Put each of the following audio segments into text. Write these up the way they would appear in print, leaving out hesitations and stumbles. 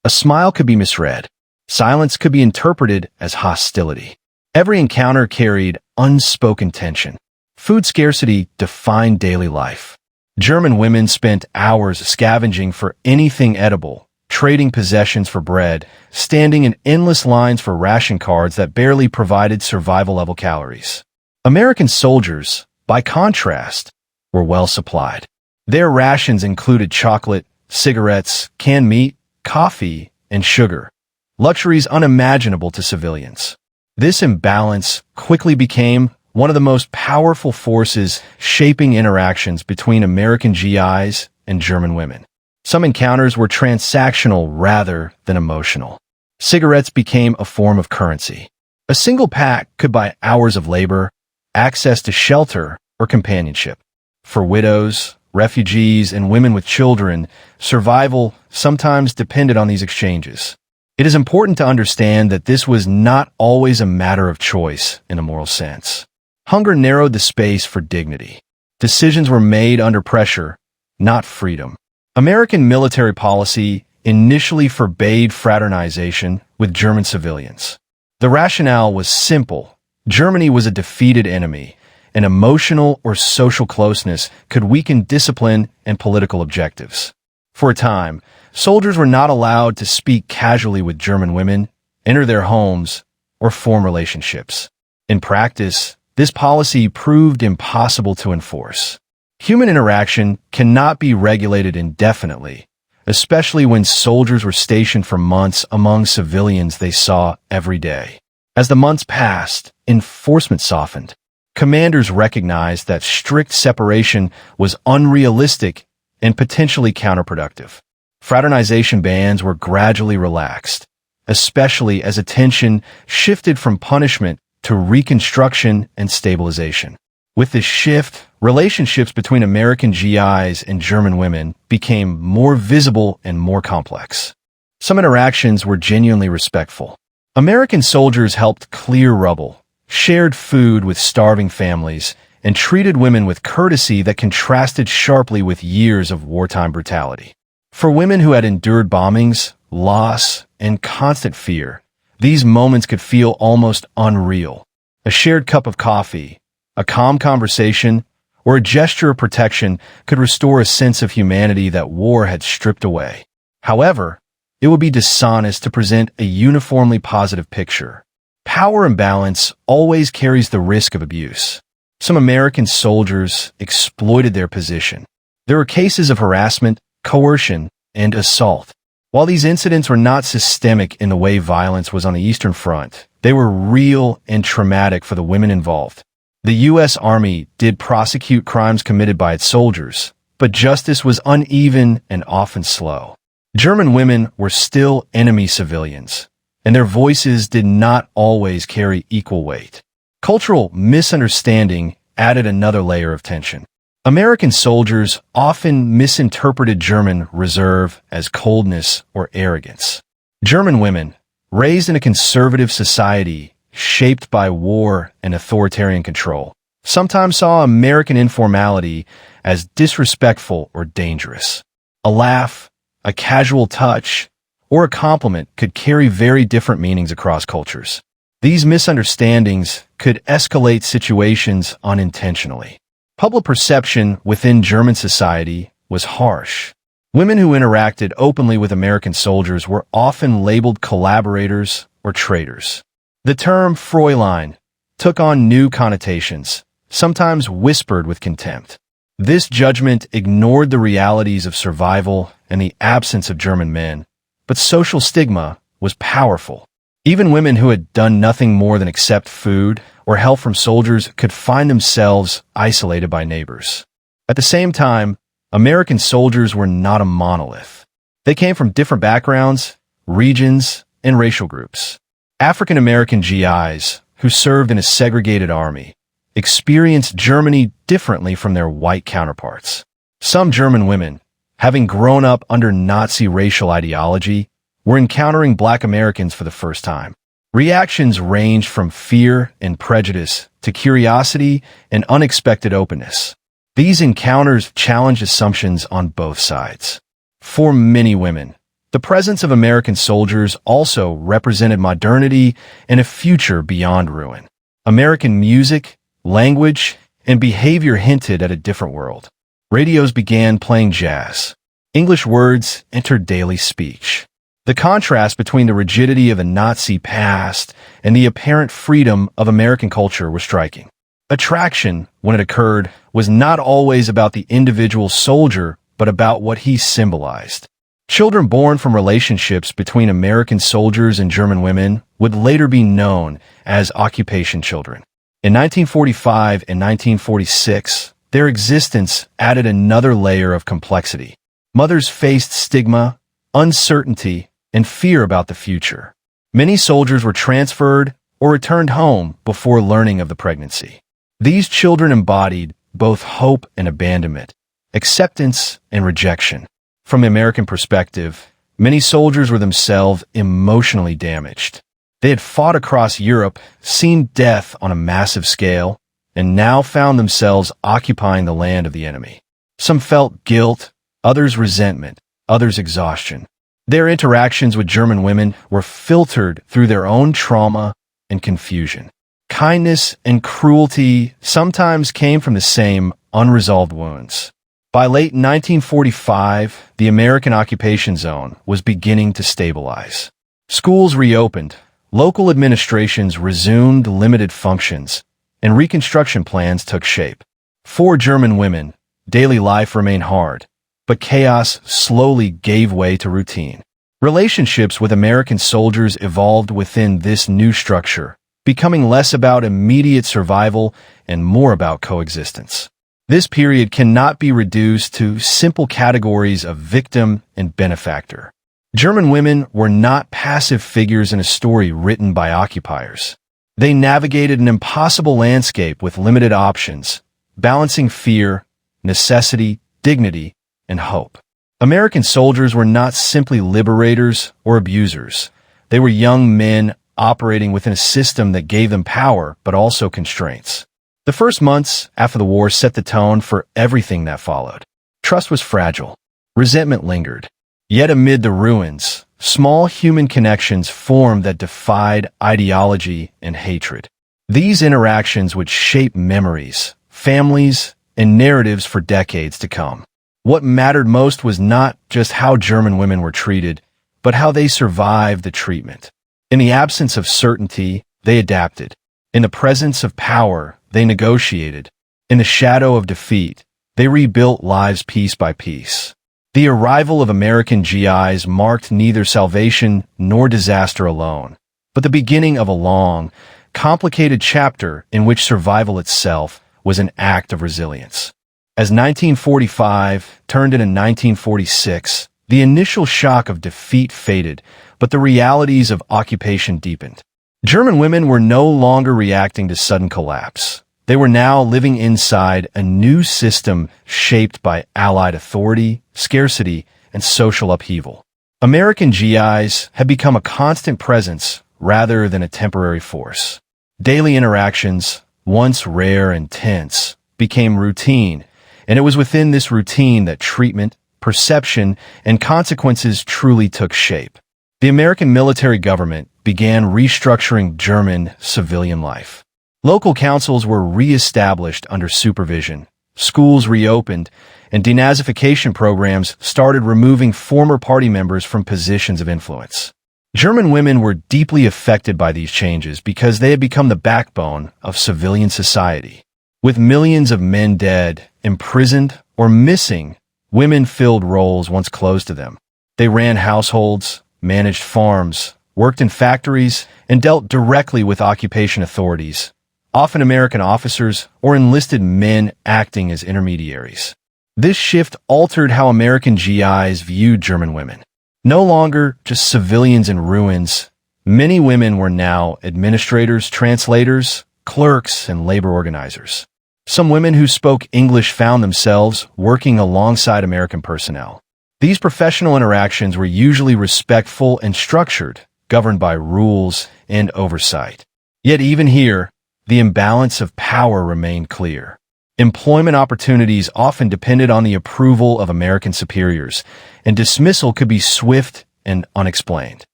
A smile could be misread. Silence could be interpreted as hostility. Every encounter carried unspoken tension. Food scarcity defined daily life. German women spent hours scavenging for anything edible, trading possessions for bread, standing in endless lines for ration cards that barely provided survival-level calories. American soldiers, by contrast, were well supplied. Their rations included chocolate, cigarettes, canned meat, coffee, and sugar, luxuries unimaginable to civilians. This imbalance quickly became one of the most powerful forces shaping interactions between American GIs and German women. Some encounters were transactional rather than emotional. Cigarettes became a form of currency. A single pack could buy hours of labor, access to shelter, or companionship. For widows, refugees, and women with children, survival sometimes depended on these exchanges. It is important to understand that this was not always a matter of choice in a moral sense. Hunger narrowed the space for dignity. Decisions were made under pressure, not freedom. American military policy initially forbade fraternization with German civilians. The rationale was simple. Germany was a defeated enemy, and emotional or social closeness could weaken discipline and political objectives. For a time, soldiers were not allowed to speak casually with German women, enter their homes, or form relationships. In practice, this policy proved impossible to enforce. Human interaction cannot be regulated indefinitely, especially when soldiers were stationed for months among civilians they saw every day. As the months passed, enforcement softened. Commanders recognized that strict separation was unrealistic and potentially counterproductive. Fraternization bans were gradually relaxed, especially as attention shifted from punishment to reconstruction and stabilization. With this shift, relationships between American GIs and German women became more visible and more complex. Some interactions were genuinely respectful. American soldiers helped clear rubble, shared food with starving families, and treated women with courtesy that contrasted sharply with years of wartime brutality. For women who had endured bombings, loss, and constant fear, these moments could feel almost unreal. A shared cup of coffee, a calm conversation, or a gesture of protection could restore a sense of humanity that war had stripped away. However, it would be dishonest to present a uniformly positive picture. Power imbalance always carries the risk of abuse. Some American soldiers exploited their position. There were cases of harassment, coercion, and assault. While these incidents were not systemic in the way violence was on the Eastern Front, they were real and traumatic for the women involved. The U.S. Army did prosecute crimes committed by its soldiers, but justice was uneven and often slow. German women were still enemy civilians, and their voices did not always carry equal weight. Cultural misunderstanding added another layer of tension. American soldiers often misinterpreted German reserve as coldness or arrogance. German women, raised in a conservative society shaped by war and authoritarian control, sometimes saw American informality as disrespectful or dangerous. A laugh, a casual touch, or a compliment could carry very different meanings across cultures. These misunderstandings could escalate situations unintentionally. Public perception within German society was harsh. Women who interacted openly with American soldiers were often labeled collaborators or traitors. The term Fräulein took on new connotations, sometimes whispered with contempt. This judgment ignored the realities of survival and the absence of German men, but social stigma was powerful. Even women who had done nothing more than accept food or help from soldiers could find themselves isolated by neighbors. At the same time, American soldiers were not a monolith. They came from different backgrounds, regions, and racial groups. African American GIs, who served in a segregated army, experienced Germany differently from their white counterparts. Some German women, having grown up under Nazi racial ideology, were encountering Black Americans for the first time. Reactions ranged from fear and prejudice to curiosity and unexpected openness. These encounters challenged assumptions on both sides. For many women, The presence of American soldiers also represented modernity and a future beyond ruin. American music, language, and behavior hinted at a different world. Radios began playing jazz. English words entered daily speech. The contrast between the rigidity of the Nazi past and the apparent freedom of American culture was striking. Attraction, when it occurred, was not always about the individual soldier, but about what he symbolized. Children born from relationships between American soldiers and German women would later be known as occupation children. In 1945 and 1946, their existence added another layer of complexity. Mothers faced stigma, uncertainty, and fear about the future. Many soldiers were transferred or returned home before learning of the pregnancy. These children embodied both hope and abandonment, acceptance and rejection. From the American perspective, many soldiers were themselves emotionally damaged. They had fought across Europe, seen death on a massive scale, and now found themselves occupying the land of the enemy. Some felt guilt, others resentment, others exhaustion. Their interactions with German women were filtered through their own trauma and confusion. Kindness and cruelty sometimes came from the same unresolved wounds. By late 1945, the American occupation zone was beginning to stabilize. Schools reopened, local administrations resumed limited functions, and reconstruction plans took shape. For German women, daily life remained hard, but chaos slowly gave way to routine. Relationships with American soldiers evolved within this new structure, becoming less about immediate survival and more about coexistence. This period cannot be reduced to simple categories of victim and benefactor. German women were not passive figures in a story written by occupiers. They navigated an impossible landscape with limited options, balancing fear, necessity, dignity, and hope. American soldiers were not simply liberators or abusers. They were young men operating within a system that gave them power but also constraints. The first months after the war set the tone for everything that followed. Trust was fragile. Resentment lingered. Yet amid the ruins, small human connections formed that defied ideology and hatred. These interactions would shape memories, families, and narratives for decades to come. What mattered most was not just how German women were treated, but how they survived the treatment. In the absence of certainty, they adapted. In the presence of power, they negotiated. In the shadow of defeat, they rebuilt lives piece by piece. The arrival of American GIs marked neither salvation nor disaster alone, but the beginning of a long, complicated chapter in which survival itself was an act of resilience. As 1945 turned into 1946, the initial shock of defeat faded, but the realities of occupation deepened. German women were no longer reacting to sudden collapse. They were now living inside a new system shaped by Allied authority, scarcity, and social upheaval. American GIs had become a constant presence rather than a temporary force. Daily interactions, once rare and tense, became routine, and it was within this routine that treatment, perception, and consequences truly took shape. The American military government began restructuring German civilian life. Local councils were re-established under supervision, schools reopened, and denazification programs started removing former party members from positions of influence. German women were deeply affected by these changes because they had become the backbone of civilian society. With millions of men dead, imprisoned, or missing, women filled roles once closed to them. They ran households, managed farms, worked in factories, and dealt directly with occupation authorities, often American officers or enlisted men acting as intermediaries. This shift altered how American GIs viewed German women. No longer just civilians in ruins, many women were now administrators, translators, clerks, and labor organizers. Some women who spoke English found themselves working alongside American personnel. These professional interactions were usually respectful and structured, governed by rules and oversight. Yet even here, the imbalance of power remained clear. Employment opportunities often depended on the approval of American superiors, and dismissal could be swift and unexplained.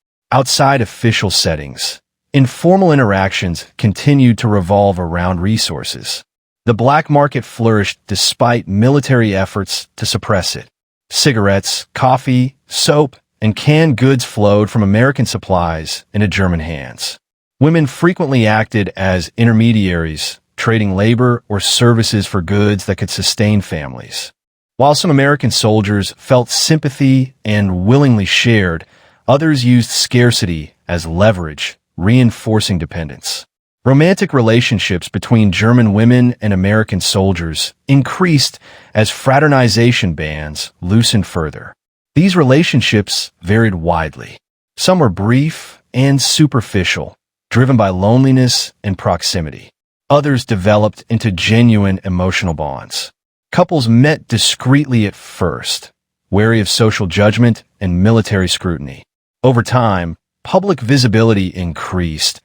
Outside official settings, informal interactions continued to revolve around resources. The black market flourished despite military efforts to suppress it. Cigarettes, coffee, soap, and canned goods flowed from American supplies into German hands. Women frequently acted as intermediaries, trading labor or services for goods that could sustain families. While some American soldiers felt sympathy and willingly shared, others used scarcity as leverage, reinforcing dependence. Romantic relationships between German women and American soldiers increased as fraternization bands loosened further. These relationships varied widely. Some were brief and superficial, driven by loneliness and proximity. Others developed into genuine emotional bonds. Couples met discreetly at first, wary of social judgment and military scrutiny. Over time, public visibility increased,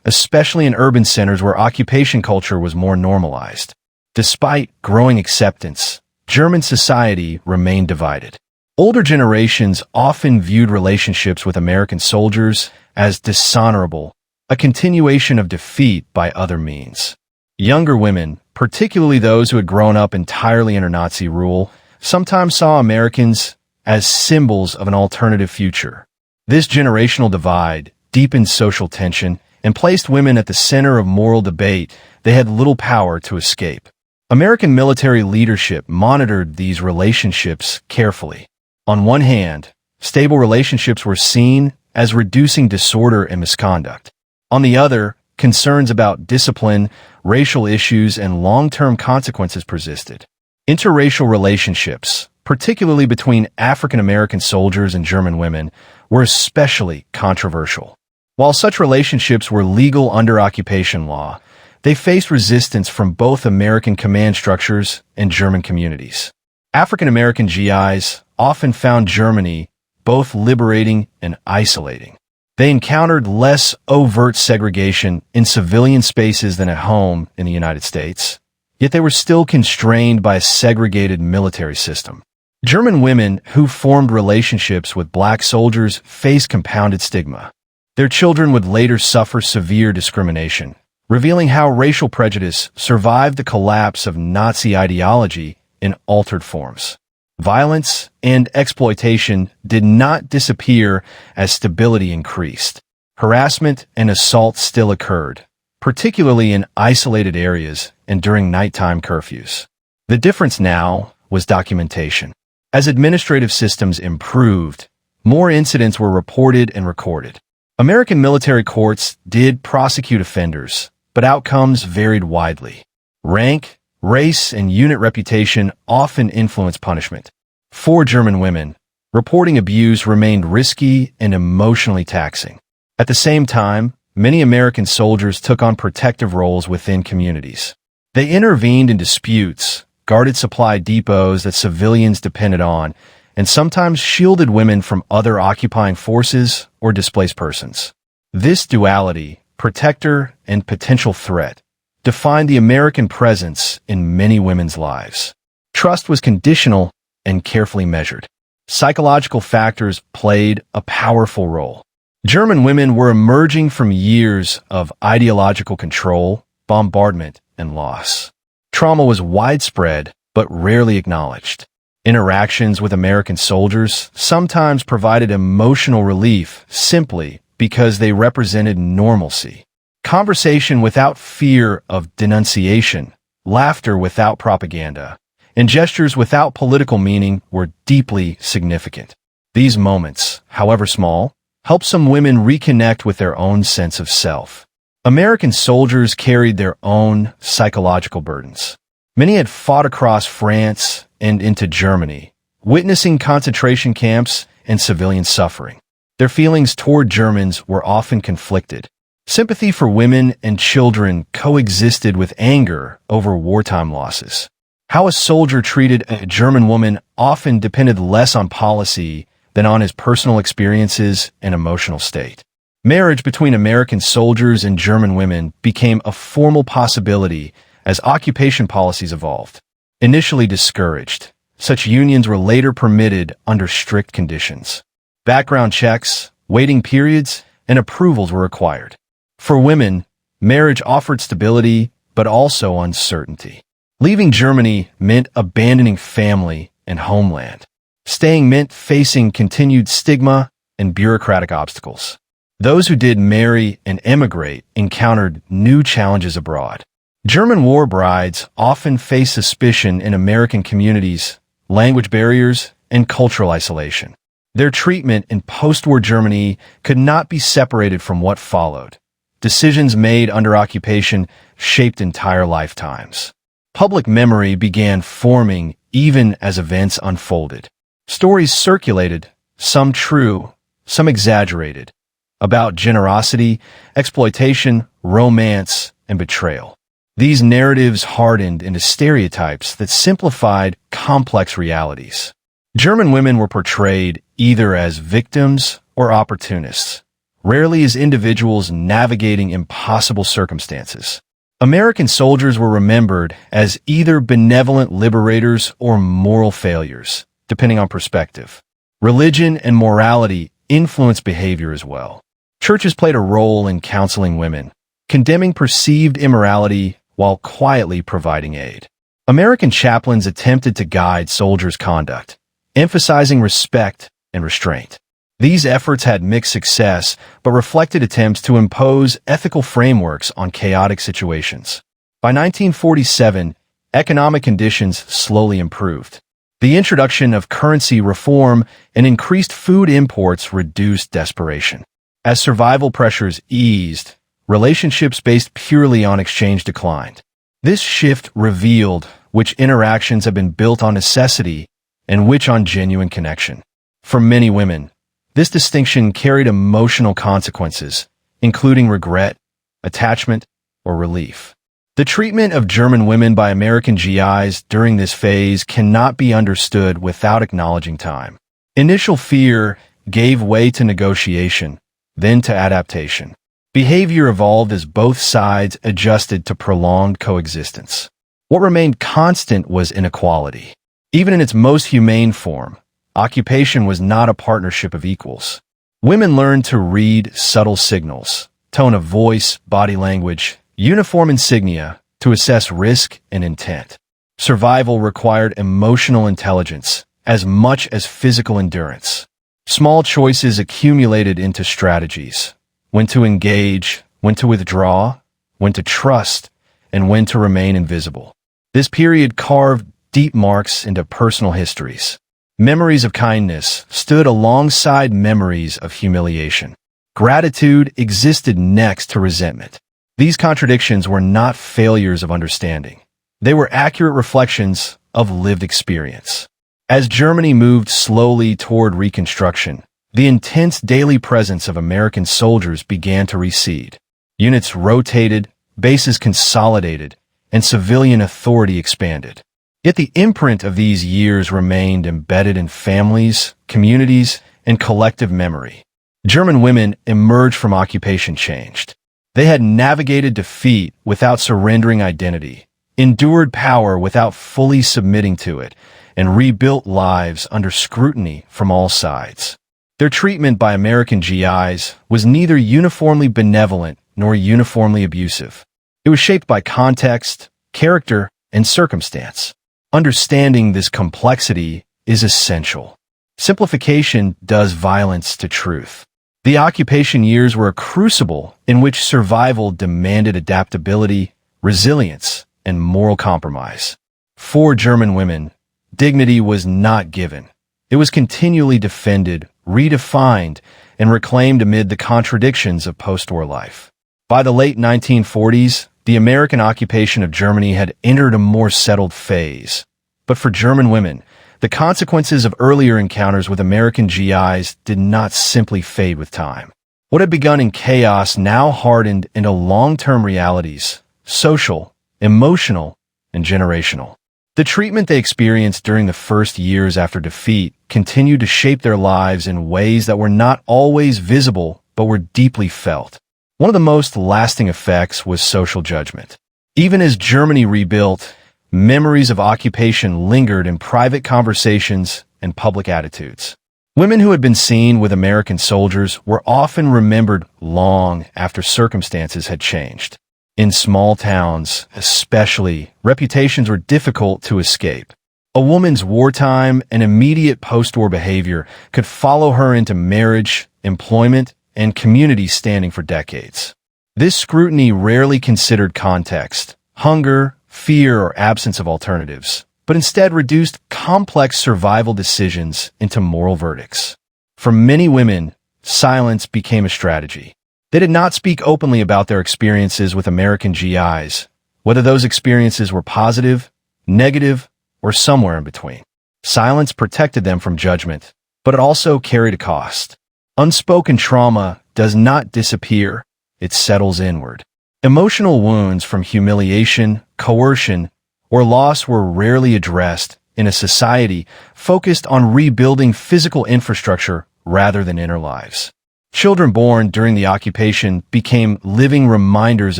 especially in urban centers where occupation culture was more normalized. Despite growing acceptance, German society remained divided. Older generations often viewed relationships with American soldiers as dishonorable, a continuation of defeat by other means. Younger women, particularly those who had grown up entirely under Nazi rule, sometimes saw Americans as symbols of an alternative future. This generational divide deepened social tension and placed women at the center of moral debate they had little power to escape. American military leadership monitored these relationships carefully. On one hand, stable relationships were seen as reducing disorder and misconduct. On the other, concerns about discipline, racial issues, and long-term consequences persisted. Interracial relationships, particularly between African American soldiers and German women, were especially controversial. While such relationships were legal under occupation law, they faced resistance from both American command structures and German communities. African American GIs often found Germany both liberating and isolating. They encountered less overt segregation in civilian spaces than at home in the United States, yet they were still constrained by a segregated military system. German women who formed relationships with black soldiers faced compounded stigma. Their children would later suffer severe discrimination, revealing how racial prejudice survived the collapse of Nazi ideology in altered forms. Violence and exploitation did not disappear as stability increased. Harassment and assault still occurred, particularly in isolated areas and during nighttime curfews. The difference now was documentation. As administrative systems improved, more incidents were reported and recorded. American military courts did prosecute offenders, but outcomes varied widely. Rank, race, and unit reputation often influenced punishment. For German women, reporting abuse remained risky and emotionally taxing. At the same time, many American soldiers took on protective roles within communities. They intervened in disputes, guarded supply depots that civilians depended on, and sometimes shielded women from other occupying forces or displaced persons. This duality, protector and potential threat, defined the American presence in many women's lives. Trust was conditional and carefully measured. Psychological factors played a powerful role. German women were emerging from years of ideological control, bombardment, and loss. Trauma was widespread but rarely acknowledged. Interactions with American soldiers sometimes provided emotional relief simply because they represented normalcy. Conversation without fear of denunciation, laughter without propaganda, and gestures without political meaning were deeply significant. These moments, however small, helped some women reconnect with their own sense of self. American soldiers carried their own psychological burdens. Many had fought across France and into Germany, witnessing concentration camps and civilian suffering. Their feelings toward Germans were often conflicted. Sympathy for women and children coexisted with anger over wartime losses. How a soldier treated a German woman often depended less on policy than on his personal experiences and emotional state. Marriage between American soldiers and German women became a formal possibility as occupation policies evolved. Initially discouraged, such unions were later permitted under strict conditions. Background checks, waiting periods, and approvals were required. For women, marriage offered stability, but also uncertainty. Leaving Germany meant abandoning family and homeland. Staying meant facing continued stigma and bureaucratic obstacles. Those who did marry and emigrate encountered new challenges abroad. German war brides often faced suspicion in American communities, language barriers, and cultural isolation. Their treatment in post-war Germany could not be separated from what followed. Decisions made under occupation shaped entire lifetimes. Public memory began forming even as events unfolded. Stories circulated, some true, some exaggerated, about generosity, exploitation, romance, and betrayal. These narratives hardened into stereotypes that simplified complex realities. German women were portrayed either as victims or opportunists, rarely as individuals navigating impossible circumstances. American soldiers were remembered as either benevolent liberators or moral failures, depending on perspective. Religion and morality influenced behavior as well. Churches played a role in counseling women, condemning perceived immorality while quietly providing aid. American chaplains attempted to guide soldiers' conduct, emphasizing respect and restraint. These efforts had mixed success, but reflected attempts to impose ethical frameworks on chaotic situations. By 1947, economic conditions slowly improved. The introduction of currency reform and increased food imports reduced desperation. As survival pressures eased, relationships based purely on exchange declined. This shift revealed which interactions have been built on necessity and which on genuine connection. For many women, this distinction carried emotional consequences, including regret, attachment, or relief. The treatment of German women by American GIs during this phase cannot be understood without acknowledging time. Initial fear gave way to negotiation, then to adaptation. Behavior evolved as both sides adjusted to prolonged coexistence. What remained constant was inequality. Even in its most humane form, occupation was not a partnership of equals. Women learned to read subtle signals, tone of voice, body language, uniform insignia to assess risk and intent. Survival required emotional intelligence as much as physical endurance. Small choices accumulated into strategies: when to engage, when to withdraw, when to trust, and when to remain invisible. This period carved deep marks into personal histories. Memories of kindness stood alongside memories of humiliation. Gratitude existed next to resentment. These contradictions were not failures of understanding. They were accurate reflections of lived experience. As Germany moved slowly toward reconstruction, the intense daily presence of American soldiers began to recede. Units rotated, bases consolidated, and civilian authority expanded. Yet the imprint of these years remained embedded in families, communities, and collective memory. German women emerged from occupation changed. They had navigated defeat without surrendering identity, endured power without fully submitting to it, and rebuilt lives under scrutiny from all sides. Their treatment by American GIs was neither uniformly benevolent nor uniformly abusive. It was shaped by context, character, and circumstance. Understanding this complexity is essential. Simplification does violence to truth. The occupation years were a crucible in which survival demanded adaptability, resilience, and moral compromise. For German women, dignity was not given. It was continually defended, redefined, and reclaimed amid the contradictions of post-war life. By the late 1940s, the American occupation of Germany had entered a more settled phase. But for German women, the consequences of earlier encounters with American GIs did not simply fade with time. What had begun in chaos now hardened into long-term realities, social, emotional, and generational. The treatment they experienced during the first years after defeat continued to shape their lives in ways that were not always visible but were deeply felt. One of the most lasting effects was social judgment. Even as Germany rebuilt, memories of occupation lingered in private conversations and public attitudes. Women who had been seen with American soldiers were often remembered long after circumstances had changed. In small towns, especially, reputations were difficult to escape. A woman's wartime and immediate post-war behavior could follow her into marriage, employment, and community standing for decades. This scrutiny rarely considered context, hunger, fear, or absence of alternatives, but instead reduced complex survival decisions into moral verdicts. For many women, silence became a strategy. They did not speak openly about their experiences with American GIs, whether those experiences were positive, negative, or somewhere in between. Silence protected them from judgment, but it also carried a cost. Unspoken trauma does not disappear, it settles inward. Emotional wounds from humiliation, coercion, or loss were rarely addressed in a society focused on rebuilding physical infrastructure rather than inner lives. Children born during the occupation became living reminders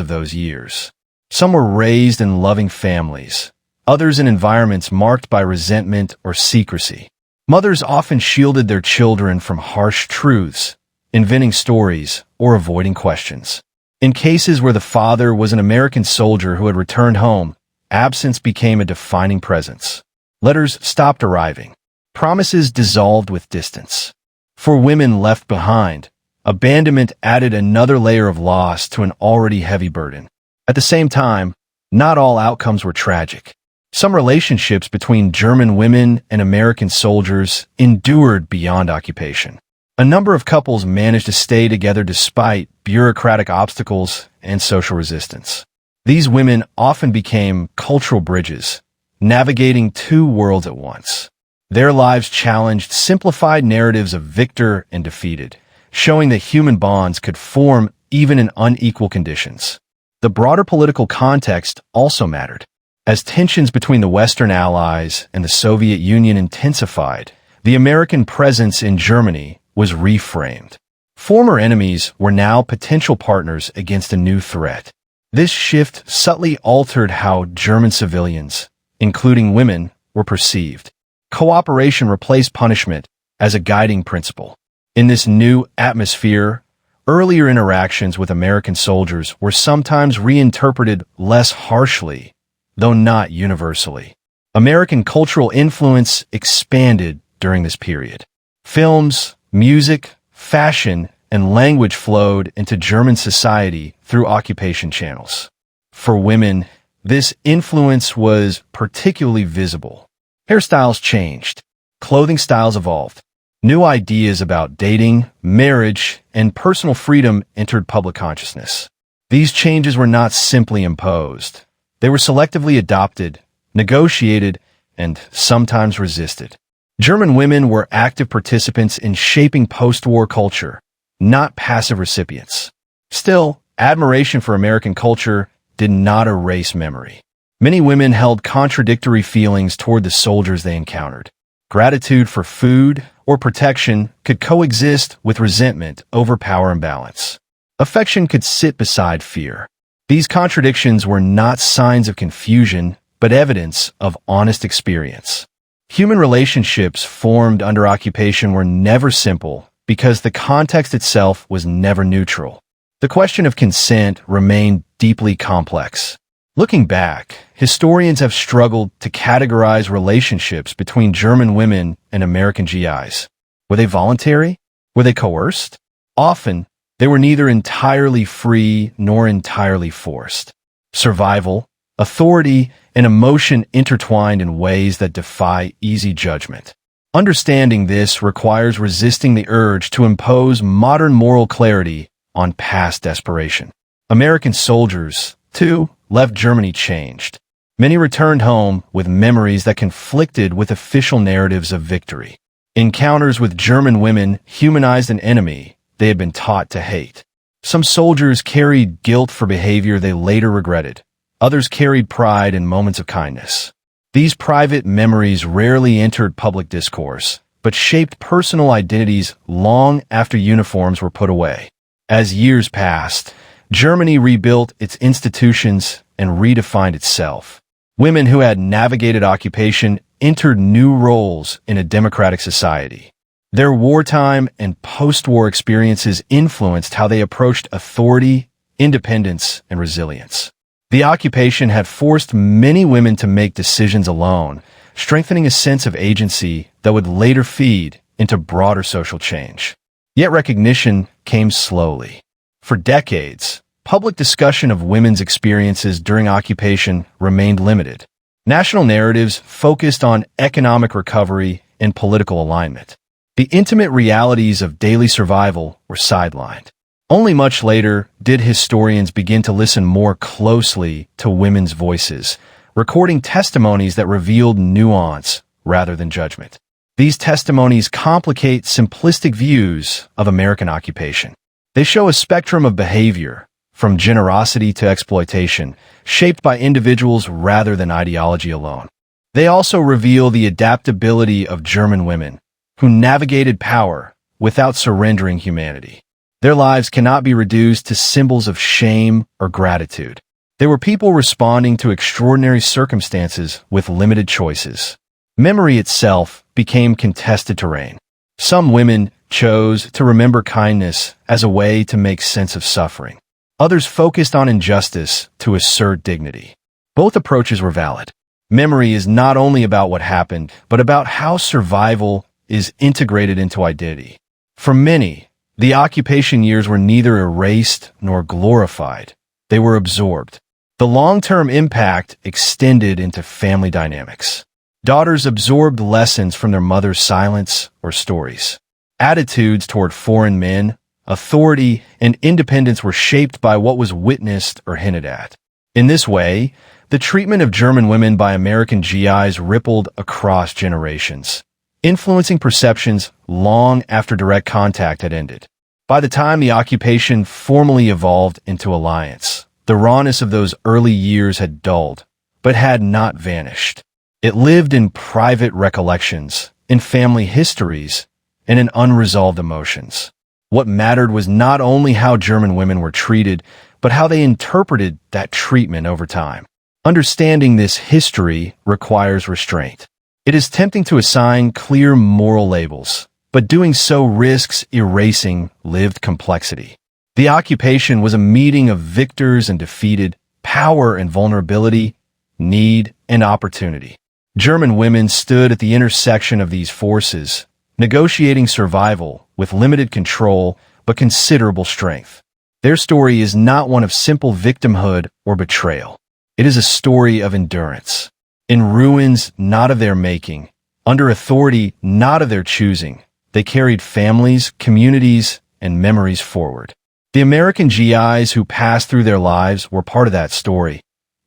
of those years. Some were raised in loving families, others in environments marked by resentment or secrecy. Mothers often shielded their children from harsh truths, inventing stories or avoiding questions. In cases where the father was an American soldier who had returned home, absence became a defining presence. Letters stopped arriving. Promises dissolved with distance. For women left behind, abandonment added another layer of loss to an already heavy burden. At the same time, not all outcomes were tragic. Some relationships between German women and American soldiers endured beyond occupation. A number of couples managed to stay together despite bureaucratic obstacles and social resistance. These women often became cultural bridges, navigating two worlds at once. Their lives challenged simplified narratives of victor and defeated, showing that human bonds could form even in unequal conditions. The broader political context also mattered. As tensions between the Western Allies and the Soviet Union intensified, the American presence in Germany was reframed. Former enemies were now potential partners against a new threat. This shift subtly altered how German civilians, including women, were perceived. Cooperation replaced punishment as a guiding principle. In this new atmosphere, earlier interactions with American soldiers were sometimes reinterpreted less harshly, though not universally. American cultural influence expanded during this period. Films, music, fashion, and language flowed into German society through occupation channels. For women, this influence was particularly visible. Hairstyles changed. Clothing styles evolved. New ideas about dating, marriage, and personal freedom entered public consciousness. These changes were not simply imposed. They were selectively adopted, negotiated, and sometimes resisted. German women were active participants in shaping post-war culture, not passive recipients. Still, admiration for American culture did not erase memory. Many women held contradictory feelings toward the soldiers they encountered. Gratitude for food or protection could coexist with resentment over power imbalance. Affection could sit beside fear. These contradictions were not signs of confusion, but evidence of honest experience. Human relationships formed under occupation were never simple because the context itself was never neutral. The question of consent remained deeply complex. Looking back, historians have struggled to categorize relationships between German women and American GIs. Were they voluntary? Were they coerced? Often, they were neither entirely free nor entirely forced. Survival, authority, and emotion intertwined in ways that defy easy judgment. Understanding this requires resisting the urge to impose modern moral clarity on past desperation. American soldiers, too, left Germany changed. Many returned home with memories that conflicted with official narratives of victory. Encounters with German women humanized an enemy they had been taught to hate. Some soldiers carried guilt for behavior they later regretted. Others carried pride in moments of kindness. These private memories rarely entered public discourse, but shaped personal identities long after uniforms were put away. As years passed, Germany rebuilt its institutions and redefined itself. Women who had navigated occupation entered new roles in a democratic society. Their wartime and post-war experiences influenced how they approached authority, independence, and resilience. The occupation had forced many women to make decisions alone, strengthening a sense of agency that would later feed into broader social change. Yet recognition came slowly. For decades, public discussion of women's experiences during occupation remained limited. National narratives focused on economic recovery and political alignment. The intimate realities of daily survival were sidelined. Only much later did historians begin to listen more closely to women's voices, recording testimonies that revealed nuance rather than judgment. These testimonies complicate simplistic views of American occupation. They show a spectrum of behavior, from generosity to exploitation, shaped by individuals rather than ideology alone. They also reveal the adaptability of German women, who navigated power without surrendering humanity. Their lives cannot be reduced to symbols of shame or gratitude. They were people responding to extraordinary circumstances with limited choices. Memory itself became contested terrain. Some women chose to remember kindness as a way to make sense of suffering. Others focused on injustice to assert dignity. Both approaches were valid. Memory is not only about what happened, but about how survival is integrated into identity. For many, the occupation years were neither erased nor glorified. They were absorbed. The long-term impact extended into family dynamics. Daughters absorbed lessons from their mother's silence or stories. Attitudes toward foreign men, authority, and independence were shaped by what was witnessed or hinted at. In this way, the treatment of German women by American GIs rippled across generations, influencing perceptions long after direct contact had ended. By the time the occupation formally evolved into alliance, the rawness of those early years had dulled, but had not vanished. It lived in private recollections, in family histories, and in unresolved emotions. What mattered was not only how German women were treated, but how they interpreted that treatment over time. Understanding this history requires restraint. It is tempting to assign clear moral labels, but doing so risks erasing lived complexity. The occupation was a meeting of victors and defeated, power and vulnerability, need and opportunity. German women stood at the intersection of these forces, negotiating survival with limited control but considerable strength. Their story is not one of simple victimhood or betrayal. It is a story of endurance. In ruins not of their making, under authority not of their choosing, they carried families, communities, and memories forward. The American GIs who passed through their lives were part of that story,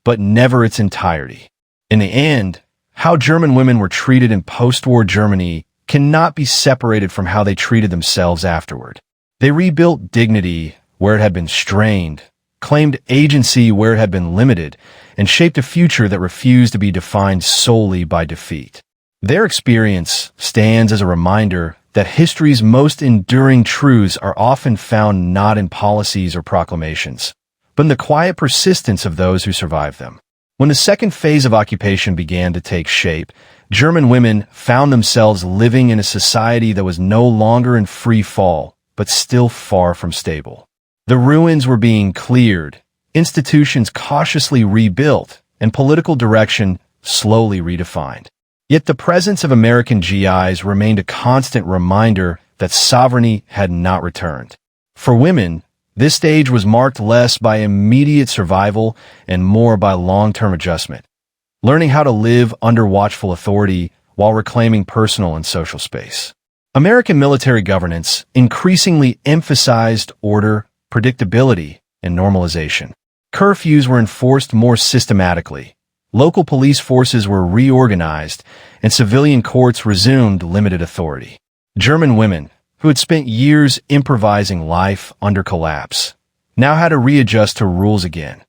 but never its entirety. In the end, how German women were treated in post-war Germany cannot be separated from how they treated themselves afterward. They rebuilt dignity where it had been strained, claimed agency where it had been limited, and shaped a future that refused to be defined solely by defeat. Their experience stands as a reminder that history's most enduring truths are often found not in policies or proclamations, but in the quiet persistence of those who survived them. When the second phase of occupation began to take shape, German women found themselves living in a society that was no longer in free fall, but still far from stable. The ruins were being cleared, institutions cautiously rebuilt, and political direction slowly redefined. Yet the presence of American GIs remained a constant reminder that sovereignty had not returned. For women, this stage was marked less by immediate survival and more by long-term adjustment, learning how to live under watchful authority while reclaiming personal and social space. American military governance increasingly emphasized order, predictability, and normalization. Curfews were enforced more systematically. Local police forces were reorganized, and civilian courts resumed limited authority. German women, who had spent years improvising life under collapse, now had to readjust to rules again,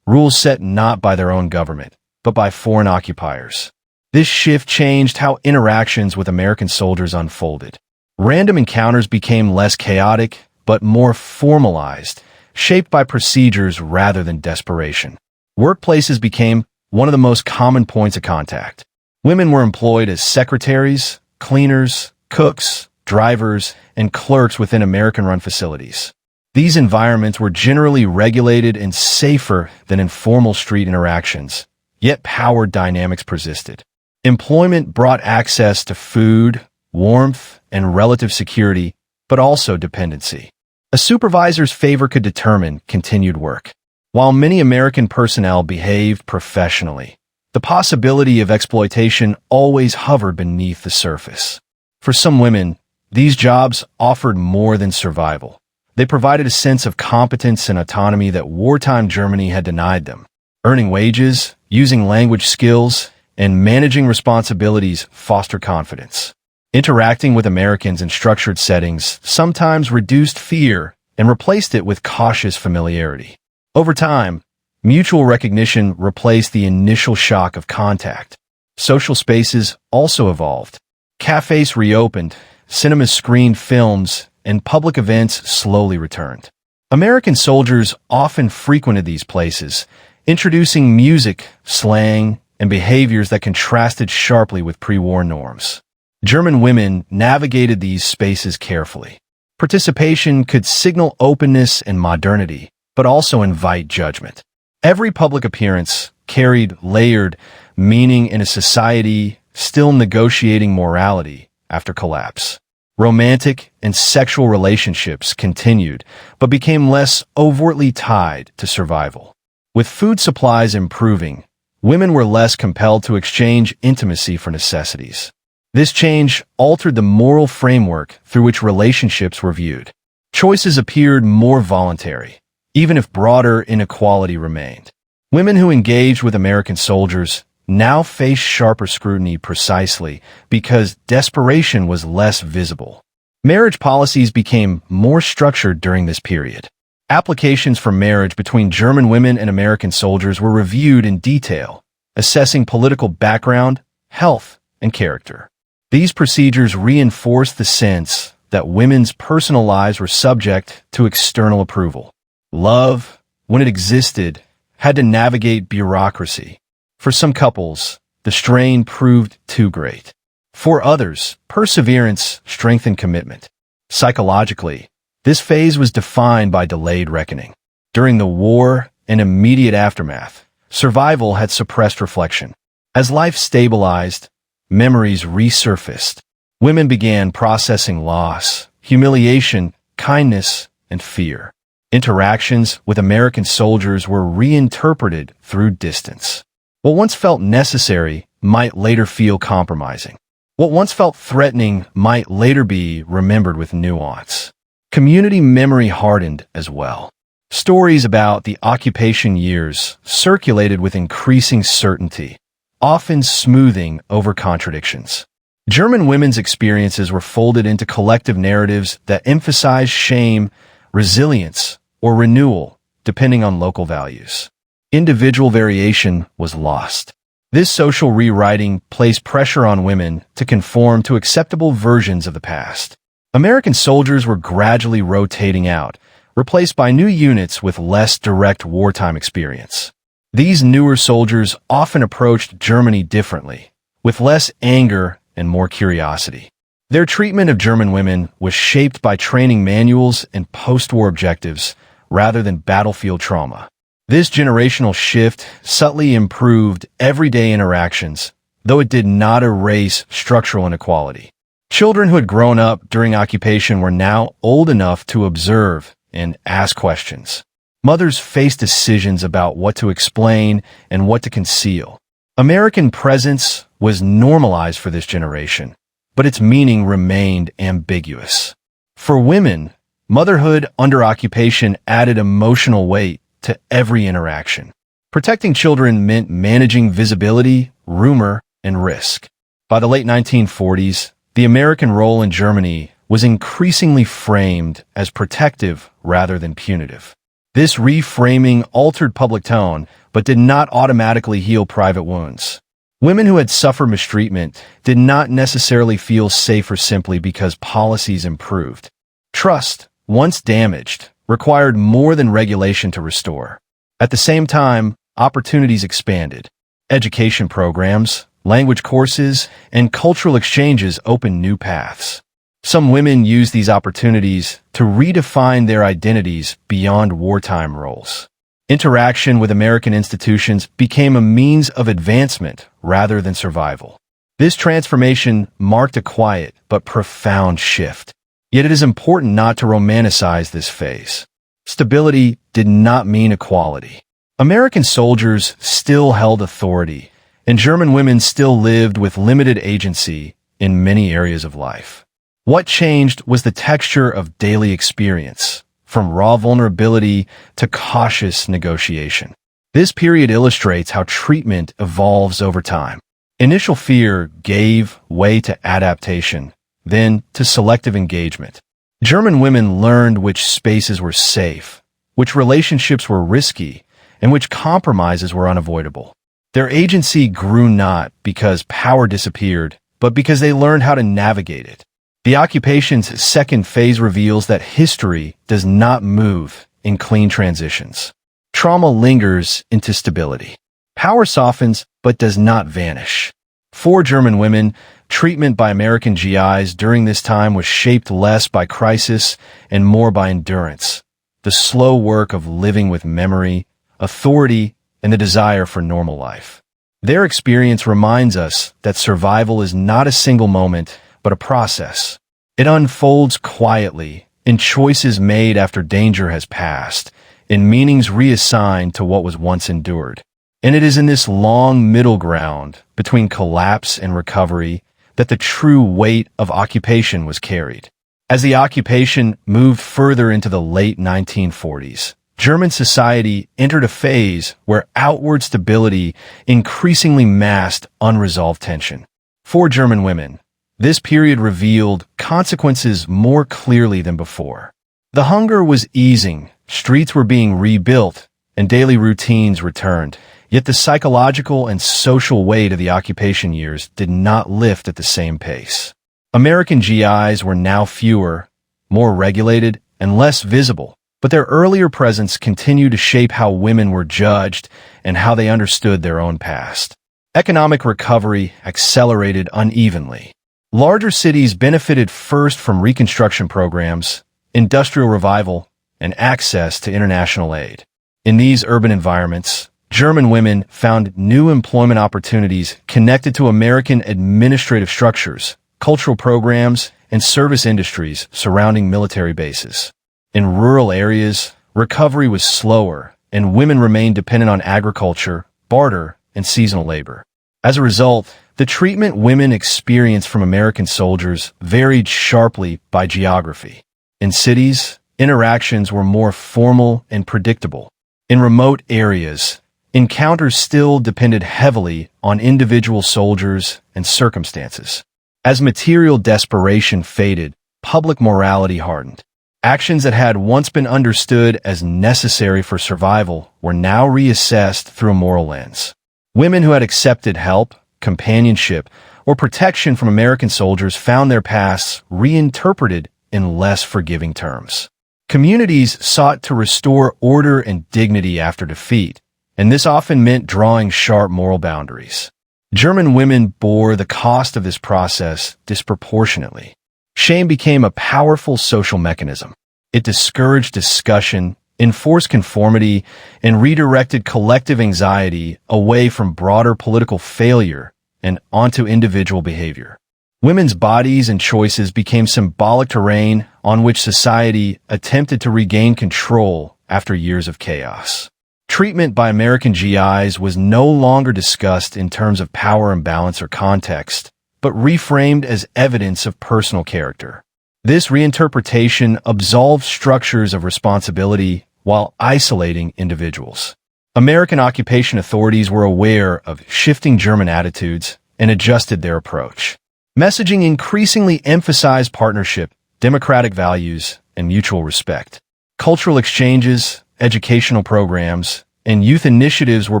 rules set not by their own government, but by foreign occupiers. This shift changed how interactions with American soldiers unfolded. Random encounters became less chaotic, but more formalized, shaped by procedures rather than desperation. Workplaces became one of the most common points of contact. Women were employed as secretaries, cleaners, cooks, drivers, and clerks within American-run facilities. These environments were generally regulated and safer than informal street interactions, yet power dynamics persisted. Employment brought access to food, warmth, and relative security, but also dependency. A supervisor's favor could determine continued work. While many American personnel behaved professionally, the possibility of exploitation always hovered beneath the surface. For some women, these jobs offered more than survival. They provided a sense of competence and autonomy that wartime Germany had denied them. Earning wages, using language skills, and managing responsibilities fostered confidence. Interacting with Americans in structured settings sometimes reduced fear and replaced it with cautious familiarity. Over time, mutual recognition replaced the initial shock of contact. Social spaces also evolved. Cafes reopened, cinemas screened films, and public events slowly returned. American soldiers often frequented these places, introducing music, slang, and behaviors that contrasted sharply with pre-war norms. German women navigated these spaces carefully. Participation could signal openness and modernity, but also invite judgment. Every public appearance carried layered meaning in a society still negotiating morality after collapse. Romantic and sexual relationships continued, but became less overtly tied to survival. With food supplies improving, women were less compelled to exchange intimacy for necessities. This change altered the moral framework through which relationships were viewed. Choices appeared more voluntary, even if broader inequality remained. Women who engaged with American soldiers now faced sharper scrutiny precisely because desperation was less visible. Marriage policies became more structured during this period. Applications for marriage between German women and American soldiers were reviewed in detail, assessing political background, health, and character. These procedures reinforced the sense that women's personal lives were subject to external approval. Love, when it existed, had to navigate bureaucracy. For some couples, the strain proved too great. For others, perseverance strengthened commitment. Psychologically, this phase was defined by delayed reckoning. During the war and immediate aftermath, survival had suppressed reflection. As life stabilized, memories resurfaced. Women began processing loss, humiliation, kindness, and fear. Interactions with American soldiers were reinterpreted through distance. What once felt necessary might later feel compromising. What once felt threatening might later be remembered with nuance. Community memory hardened as well. Stories about the occupation years circulated with increasing certainty, often smoothing over contradictions. German women's experiences were folded into collective narratives that emphasized shame, resilience, or renewal, depending on local values. Individual variation was lost. This social rewriting placed pressure on women to conform to acceptable versions of the past. American soldiers were gradually rotating out, replaced by new units with less direct wartime experience. These newer soldiers often approached Germany differently, with less anger and more curiosity. Their treatment of German women was shaped by training manuals and post-war objectives rather than battlefield trauma. This generational shift subtly improved everyday interactions, though it did not erase structural inequality. Children who had grown up during occupation were now old enough to observe and ask questions. Mothers faced decisions about what to explain and what to conceal. American presence was normalized for this generation, but its meaning remained ambiguous. For women, motherhood under occupation added emotional weight to every interaction. Protecting children meant managing visibility, rumor, and risk. By the late 1940s, the American role in Germany was increasingly framed as protective rather than punitive. This reframing altered public tone, but did not automatically heal private wounds. Women who had suffered mistreatment did not necessarily feel safer simply because policies improved. Trust, once damaged, required more than regulation to restore. At the same time, opportunities expanded. Education programs, language courses, and cultural exchanges opened new paths. Some women used these opportunities to redefine their identities beyond wartime roles. Interaction with American institutions became a means of advancement rather than survival. This transformation marked a quiet but profound shift. Yet it is important not to romanticize this phase. Stability did not mean equality. American soldiers still held authority, and German women still lived with limited agency in many areas of life. What changed was the texture of daily experience, from raw vulnerability to cautious negotiation. This period illustrates how treatment evolves over time. Initial fear gave way to adaptation, then to selective engagement. German women learned which spaces were safe, which relationships were risky, and which compromises were unavoidable. Their agency grew not because power disappeared, but because they learned how to navigate it. The occupation's second phase reveals that history does not move in clean transitions. Trauma lingers into stability. Power softens, but does not vanish. For German women, treatment by American GIs during this time was shaped less by crisis and more by endurance, the slow work of living with memory, authority, and the desire for normal life. Their experience reminds us that survival is not a single moment, but a process. It unfolds quietly, in choices made after danger has passed, in meanings reassigned to what was once endured. And it is in this long middle ground between collapse and recovery that the true weight of occupation was carried. As the occupation moved further into the late 1940s, German society entered a phase where outward stability increasingly masked unresolved tension. For German women, this period revealed consequences more clearly than before. The hunger was easing, streets were being rebuilt, and daily routines returned. Yet the psychological and social weight of the occupation years did not lift at the same pace. American GIs were now fewer, more regulated, and less visible, but their earlier presence continued to shape how women were judged and how they understood their own past. Economic recovery accelerated unevenly. Larger cities benefited first from reconstruction programs, industrial revival, and access to international aid. In these urban environments, German women found new employment opportunities connected to American administrative structures, cultural programs, and service industries surrounding military bases. In rural areas, recovery was slower, and women remained dependent on agriculture, barter, and seasonal labor. As a result, the treatment women experienced from American soldiers varied sharply by geography. In cities, interactions were more formal and predictable. In remote areas, encounters still depended heavily on individual soldiers and circumstances. As material desperation faded, public morality hardened. Actions that had once been understood as necessary for survival were now reassessed through a moral lens. Women who had accepted help, companionship, or protection from American soldiers found their pasts reinterpreted in less forgiving terms. Communities sought to restore order and dignity after defeat, and this often meant drawing sharp moral boundaries. German women bore the cost of this process disproportionately. Shame became a powerful social mechanism. It discouraged discussion, enforced conformity, and redirected collective anxiety away from broader political failure and onto individual behavior. Women's bodies and choices became symbolic terrain on which society attempted to regain control after years of chaos. Treatment by American GIs was no longer discussed in terms of power imbalance or context, but reframed as evidence of personal character. This reinterpretation absolved structures of responsibility while isolating individuals. American occupation authorities were aware of shifting German attitudes and adjusted their approach. Messaging increasingly emphasized partnership, democratic values, and mutual respect. Cultural exchanges, educational programs, and youth initiatives were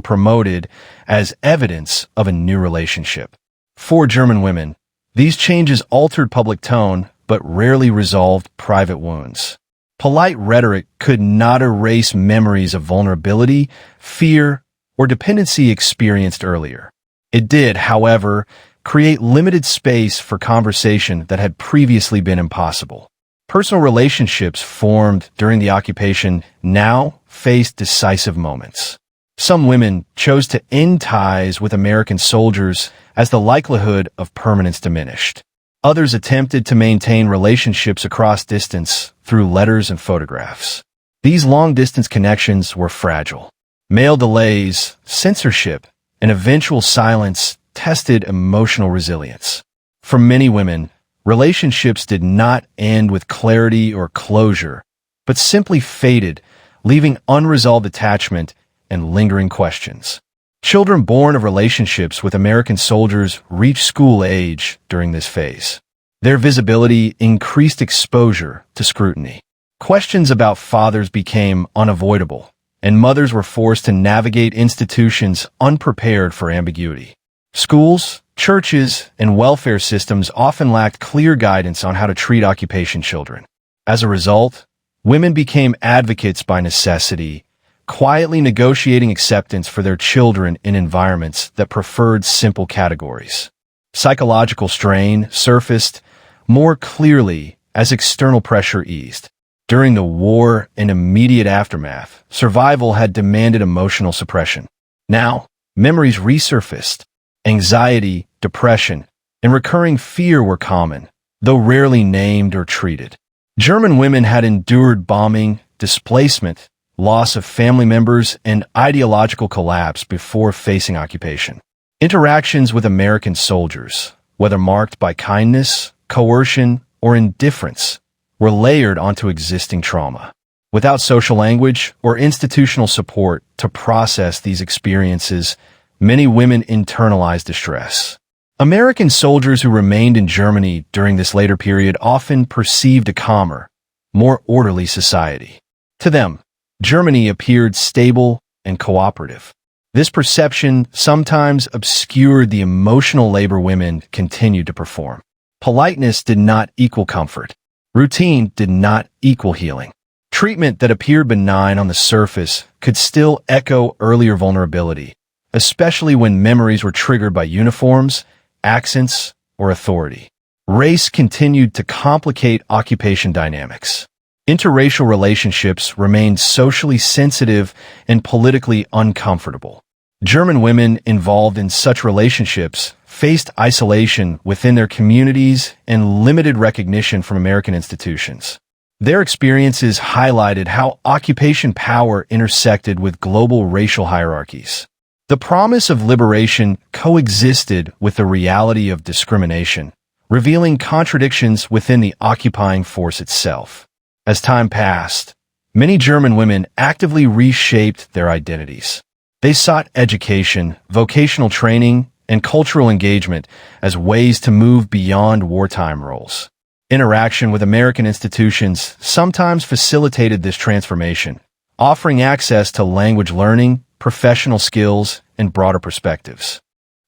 promoted as evidence of a new relationship. For German women, these changes altered public tone but rarely resolved private wounds. Polite rhetoric could not erase memories of vulnerability, fear, or dependency experienced earlier. It did, however, create limited space for conversation that had previously been impossible. Personal relationships formed during the occupation now faced decisive moments. Some women chose to end ties with American soldiers as the likelihood of permanence diminished. Others attempted to maintain relationships across distance through letters and photographs. These long-distance connections were fragile. Mail delays, censorship, and eventual silence tested emotional resilience. For many women, relationships did not end with clarity or closure, but simply faded, leaving unresolved attachment and lingering questions. Children born of relationships with American soldiers reached school age during this phase. Their visibility increased exposure to scrutiny. Questions about fathers became unavoidable, and mothers were forced to navigate institutions unprepared for ambiguity. Schools, churches, and welfare systems often lacked clear guidance on how to treat occupation children. As a result, women became advocates by necessity, quietly negotiating acceptance for their children in environments that preferred simple categories. Psychological strain surfaced more clearly as external pressure eased. During the war and immediate aftermath, survival had demanded emotional suppression. Now, memories resurfaced. Anxiety, depression, and recurring fear were common, though rarely named or treated. German women had endured bombing, displacement, loss of family members, and ideological collapse before facing occupation. Interactions with American soldiers, whether marked by kindness, coercion, or indifference, were layered onto existing trauma. Without social language or institutional support to process these experiences, many women internalized distress. American soldiers who remained in Germany during this later period often perceived a calmer, more orderly society. To them, Germany appeared stable and cooperative. This perception sometimes obscured the emotional labor women continued to perform. Politeness did not equal comfort. Routine did not equal healing. Treatment that appeared benign on the surface could still echo earlier vulnerability, especially when memories were triggered by uniforms, accents, or authority. Race continued to complicate occupation dynamics. Interracial relationships remained socially sensitive and politically uncomfortable. German women involved in such relationships faced isolation within their communities and limited recognition from American institutions. Their experiences highlighted how occupation power intersected with global racial hierarchies. The promise of liberation coexisted with the reality of discrimination, revealing contradictions within the occupying force itself. As time passed, many German women actively reshaped their identities. They sought education, vocational training, and cultural engagement as ways to move beyond wartime roles. Interaction with American institutions sometimes facilitated this transformation, offering access to language learning, professional skills, and broader perspectives.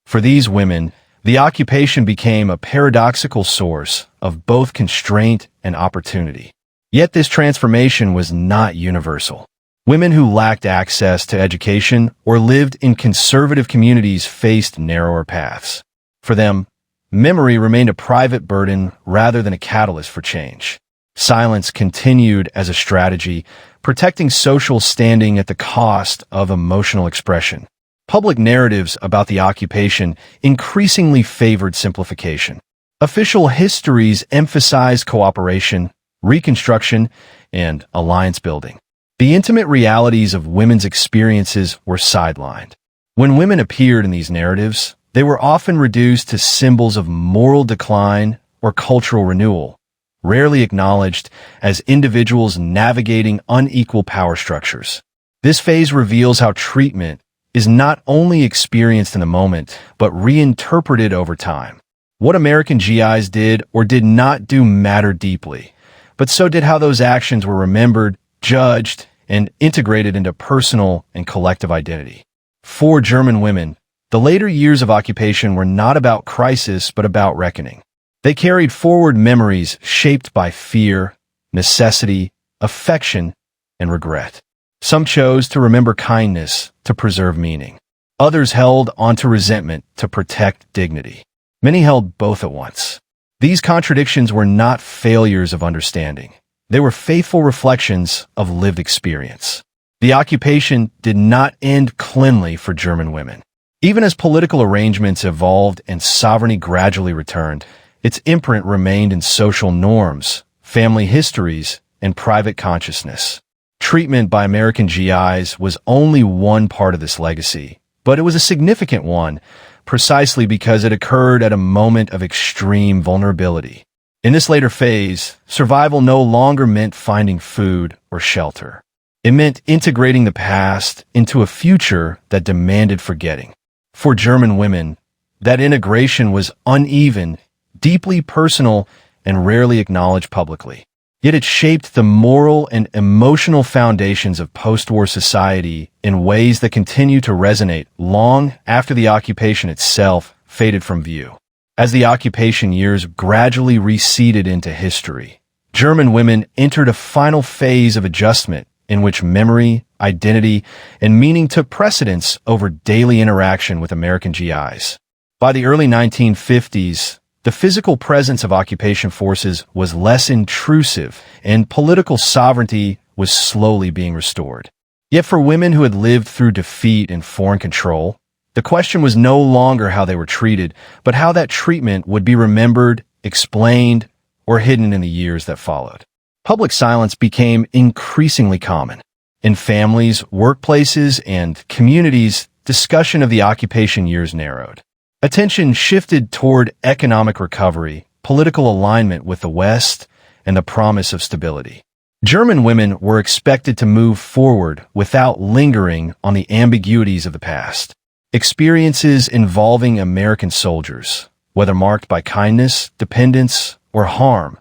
For these women, the occupation became a paradoxical source of both constraint and opportunity. Yet this transformation was not universal. Women who lacked access to education or lived in conservative communities faced narrower paths. For them, memory remained a private burden rather than a catalyst for change. Silence continued as a strategy, protecting social standing at the cost of emotional expression. Public narratives about the occupation increasingly favored simplification. Official histories emphasized cooperation, reconstruction, and alliance building. The intimate realities of women's experiences were sidelined. When women appeared in these narratives, they were often reduced to symbols of moral decline or cultural renewal, rarely acknowledged as individuals navigating unequal power structures. This phase reveals how treatment is not only experienced in the moment, but reinterpreted over time. What American GIs did or did not do mattered deeply, but so did how those actions were remembered, judged, and integrated into personal and collective identity. For German women, the later years of occupation were not about crisis, but about reckoning. They carried forward memories shaped by fear, necessity, affection, and regret. Some chose to remember kindness to preserve meaning. Others held onto resentment to protect dignity. Many held both at once. These contradictions were not failures of understanding. They were faithful reflections of lived experience. The occupation did not end cleanly for German women. Even as political arrangements evolved and sovereignty gradually returned, its imprint remained in social norms, family histories, and private consciousness. Treatment by American GIs was only one part of this legacy, but it was a significant one, precisely because it occurred at a moment of extreme vulnerability. In this later phase, survival no longer meant finding food or shelter. It meant integrating the past into a future that demanded forgetting. For German women, that integration was uneven, deeply personal, and rarely acknowledged publicly. Yet it shaped the moral and emotional foundations of post-war society in ways that continue to resonate long after the occupation itself faded from view. As the occupation years gradually receded into history, German women entered a final phase of adjustment in which memory, identity, and meaning took precedence over daily interaction with American GIs. By the early 1950s, the physical presence of occupation forces was less intrusive, and political sovereignty was slowly being restored. Yet for women who had lived through defeat and foreign control, the question was no longer how they were treated, but how that treatment would be remembered, explained, or hidden in the years that followed. Public silence became increasingly common. In families, workplaces, and communities, discussion of the occupation years narrowed. Attention shifted toward economic recovery, political alignment with the West, and the promise of stability. German women were expected to move forward without lingering on the ambiguities of the past. Experiences involving American soldiers, whether marked by kindness, dependence, or harm,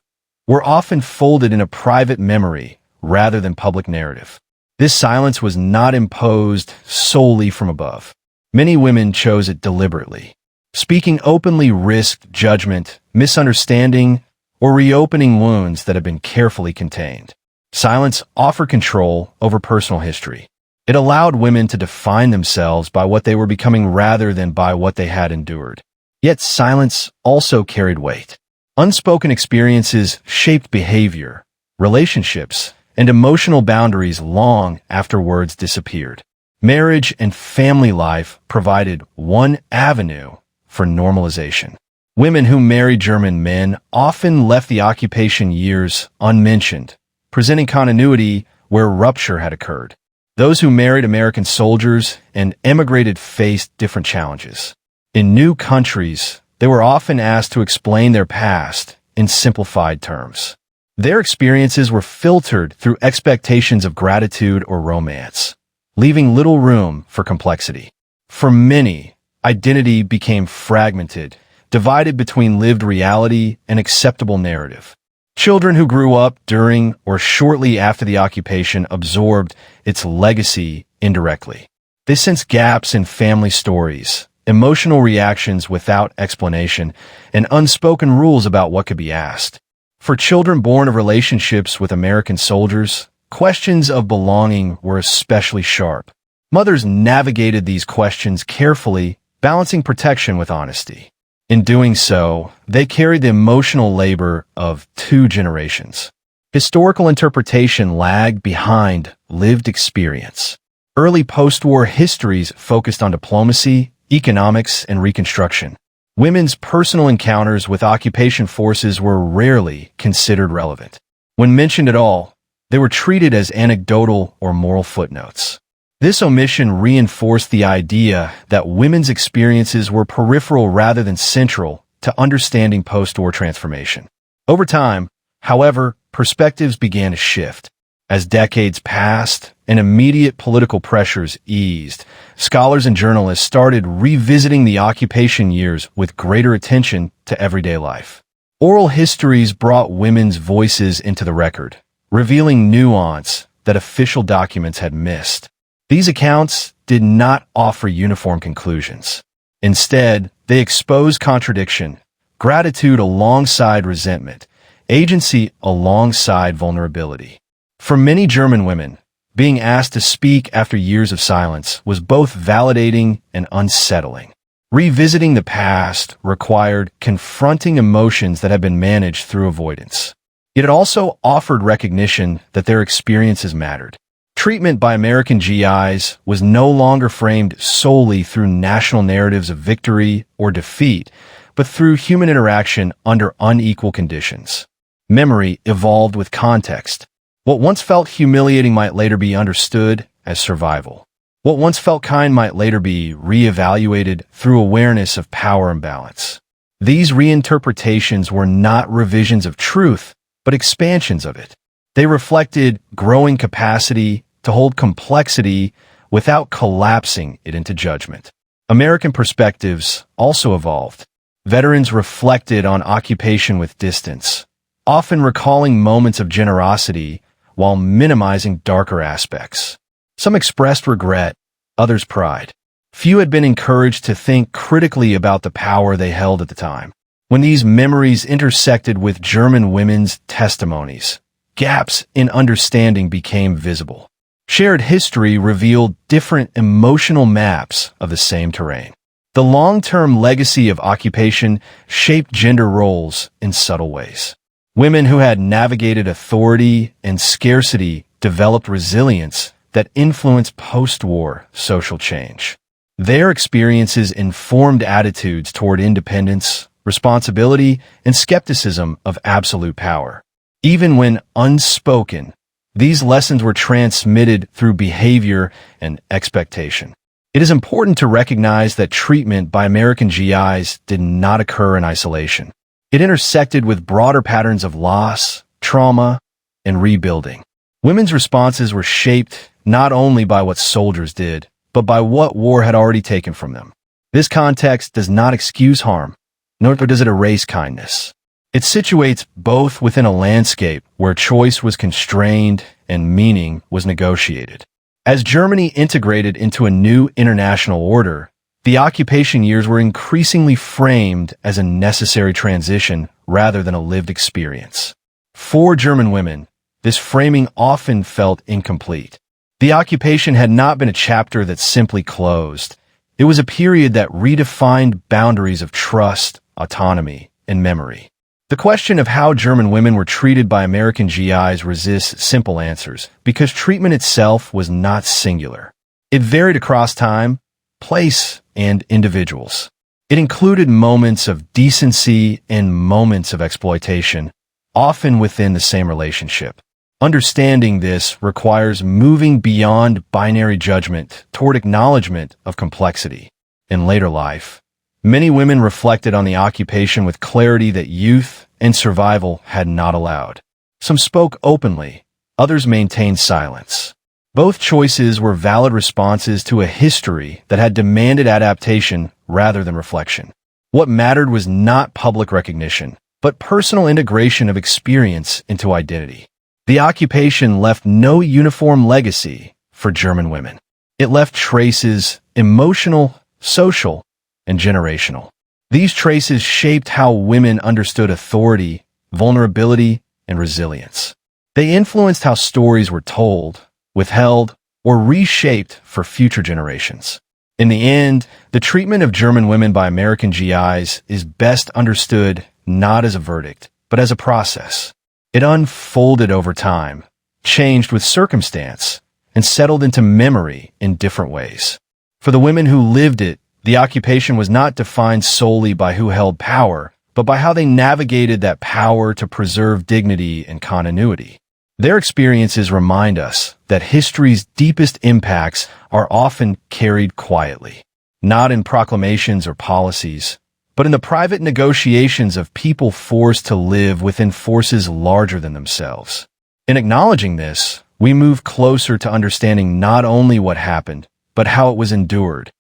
were often folded in a private memory rather than public narrative. This silence was not imposed solely from above. Many women chose it deliberately. Speaking openly risked judgment, misunderstanding, or reopening wounds that had been carefully contained. Silence offered control over personal history. It allowed women to define themselves by what they were becoming rather than by what they had endured. Yet silence also carried weight. Unspoken experiences shaped behavior, relationships, and emotional boundaries long after words disappeared. Marriage and family life provided one avenue for normalization. Women who married German men often left the occupation years unmentioned, presenting continuity where rupture had occurred. Those who married American soldiers and emigrated faced different challenges. In new countries, they were often asked to explain their past in simplified terms. Their experiences were filtered through expectations of gratitude or romance, leaving little room for complexity. For many, identity became fragmented, divided between lived reality and acceptable narrative. Children who grew up during or shortly after the occupation absorbed its legacy indirectly. They sensed gaps in family stories, emotional reactions without explanation, and unspoken rules about what could be asked. For children born of relationships with American soldiers, questions of belonging were especially sharp. Mothers navigated these questions carefully, balancing protection with honesty. In doing so, they carried the emotional labor of 2 generations. Historical interpretation lagged behind lived experience. Early post-war histories focused on diplomacy, economics, and reconstruction. Women's personal encounters with occupation forces were rarely considered relevant. When mentioned at all, they were treated as anecdotal or moral footnotes. This omission reinforced the idea that women's experiences were peripheral rather than central to understanding post-war transformation. Over time, however, perspectives began to shift. As decades passed and immediate political pressures eased, scholars and journalists started revisiting the occupation years with greater attention to everyday life. Oral histories brought women's voices into the record, revealing nuance that official documents had missed. These accounts did not offer uniform conclusions. Instead, they exposed contradiction, gratitude alongside resentment, agency alongside vulnerability. For many German women, being asked to speak after years of silence was both validating and unsettling. Revisiting the past required confronting emotions that had been managed through avoidance. Yet it also offered recognition that their experiences mattered. Treatment by American GIs was no longer framed solely through national narratives of victory or defeat, but through human interaction under unequal conditions. Memory evolved with context. What once felt humiliating might later be understood as survival. What once felt kind might later be reevaluated through awareness of power imbalance. These reinterpretations were not revisions of truth, but expansions of it. They reflected growing capacity to hold complexity without collapsing it into judgment. American perspectives also evolved. Veterans reflected on occupation with distance, often recalling moments of generosity while minimizing darker aspects. Some expressed regret, others pride. Few had been encouraged to think critically about the power they held at the time. When these memories intersected with German women's testimonies, gaps in understanding became visible. Shared history revealed different emotional maps of the same terrain. The long-term legacy of occupation shaped gender roles in subtle ways. Women who had navigated authority and scarcity developed resilience that influenced post-war social change. Their experiences informed attitudes toward independence, responsibility, and skepticism of absolute power. Even when unspoken, these lessons were transmitted through behavior and expectation. It is important to recognize that treatment by American GIs did not occur in isolation. It intersected with broader patterns of loss, trauma, and rebuilding. Women's responses were shaped not only by what soldiers did, but by what war had already taken from them. This context does not excuse harm, nor does it erase kindness. It situates both within a landscape where choice was constrained and meaning was negotiated. As Germany integrated into a new international order, the occupation years were increasingly framed as a necessary transition rather than a lived experience. For German women, this framing often felt incomplete. The occupation had not been a chapter that simply closed. It was a period that redefined boundaries of trust, autonomy, and memory. The question of how German women were treated by American GIs resists simple answers, because treatment itself was not singular. It varied across time, place, and individuals. It included moments of decency and moments of exploitation, often within the same relationship. Understanding this requires moving beyond binary judgment toward acknowledgement of complexity. In later life, many women reflected on the occupation with clarity that youth and survival had not allowed. Some spoke openly, others maintained silence. Both choices were valid responses to a history that had demanded adaptation rather than reflection. What mattered was not public recognition, but personal integration of experience into identity. The occupation left no uniform legacy for German women. It left traces, emotional, social, and generational. These traces shaped how women understood authority, vulnerability, and resilience. They influenced how stories were told, withheld, or reshaped for future generations. In the end, the treatment of German women by American GIs is best understood not as a verdict, but as a process. It unfolded over time, changed with circumstance, and settled into memory in different ways. For the women who lived it, the occupation was not defined solely by who held power, but by how they navigated that power to preserve dignity and continuity. Their experiences remind us that history's deepest impacts are often carried quietly, not in proclamations or policies, but in the private negotiations of people forced to live within forces larger than themselves. In acknowledging this, we move closer to understanding not only what happened, but how it was endured,